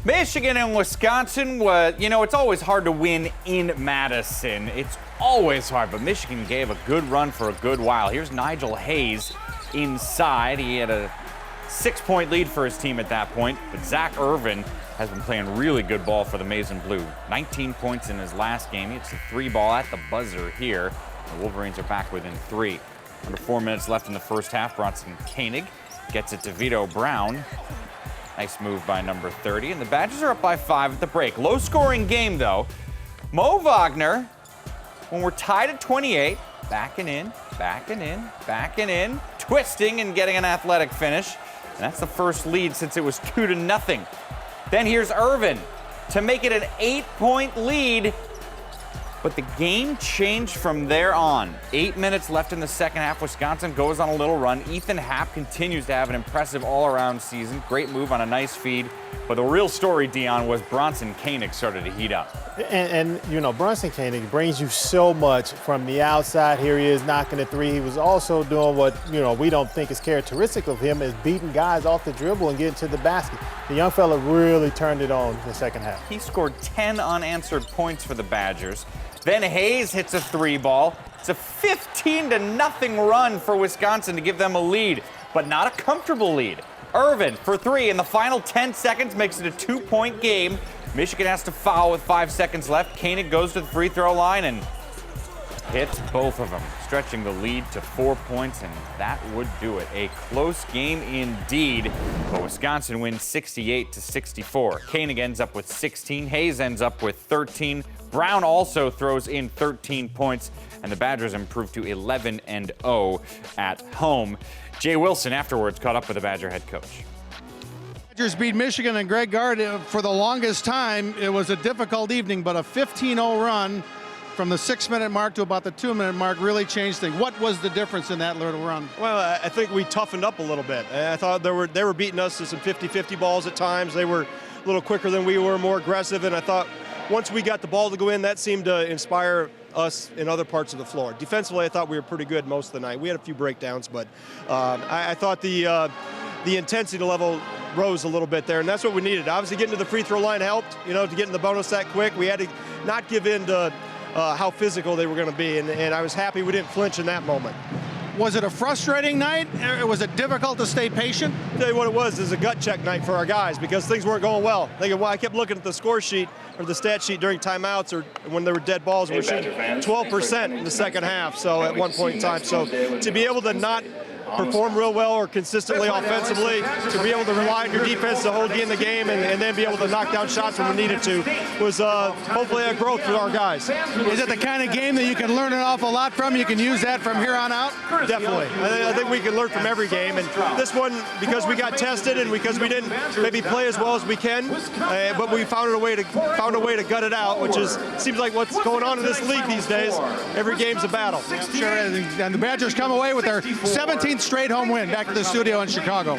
Michigan and Wisconsin was, it's always hard to win in Madison. It's always hard, but Michigan gave a good run for a good while. Here's Nigel Hayes inside. He had a 6-point lead for his team at that point, but Zach Irvin has been playing really good ball for the Maize and Blue. 19 points in his last game. He hits a 3-ball at the buzzer here. The Wolverines are back within 3. Under 4 minutes left in the first half. Bronson Koenig gets it to Vito Brown. Nice move by number 30, and the Badgers are up by 5 at the break. Low-scoring game, though. Mo Wagner, when we're tied at 28, backing in, twisting and getting an athletic finish. And that's the first lead since it was 2-0. Then here's Irvin to make it an 8-point lead. But the game changed from there on. 8 minutes left in the second half. Wisconsin goes on a little run. Ethan Happ continues to have an impressive all-around season. Great move on a nice feed. But the real story, Dion, was Bronson Koenig started to heat up. And Bronson Koenig brings you so much from the outside. Here he is knocking a 3. He was also doing what, we don't think is characteristic of him, is beating guys off the dribble and getting to the basket. The young fella really turned it on in the second half. He scored 10 unanswered points for the Badgers. Then Hayes hits a 3-ball. It's a 15-0 run for Wisconsin to give them a lead, but not a comfortable lead. Irvin for 3 in the final 10 seconds makes it a 2-point game. Michigan has to foul with 5 seconds left. Koenig goes to the free throw line and hits both of them, stretching the lead to 4 points, and that would do it. A close game indeed, but Wisconsin wins 68-64. Koenig ends up with 16. Hayes ends up with 13. Brown also throws in 13 points, and the Badgers improve to 11-0 at home. Jay Wilson afterwards caught up with the Badger head coach. Badgers beat Michigan and Greg Gard for the longest time. It was a difficult evening, but a 15-0 run from the 6-minute mark to about the 2-minute mark really changed things. What was the difference in that little run? Well, I think we toughened up a little bit. I thought they were beating us to some 50-50 balls at times. They were a little quicker than we were, more aggressive, and I thought once we got the ball to go in, that seemed to inspire us in other parts of the floor. Defensively, I thought we were pretty good most of the night. We had a few breakdowns, but I thought the intensity level rose a little bit there, and that's what we needed. Obviously, getting to the free throw line helped, to get in the bonus that quick. We had to not give in to how physical they were going to be, and I was happy we didn't flinch in that moment. Was it a frustrating night? Was it difficult to stay patient? I'll tell you what it was a gut check night for our guys because things weren't going well. I kept looking at the score sheet or the stat sheet during timeouts or when there were dead balls. We were shooting 12% in the second half, so at one point in time. So to be able to not perform real well or consistently offensively, to be able to rely on your defense to hold you in the game and then be able to knock down shots when we needed to was hopefully a growth for our guys. Is it the kind of game that you can learn an awful lot from? You can use that from here on out? Definitely. I think we can learn from every game, and this one, because we got tested and because we didn't maybe play as well as we can, but we found a way to gut it out, which seems like what's going on in this league these days. Every game's a battle. Sure is. And the Badgers come away with their 17th straight home win back to the studio in Chicago.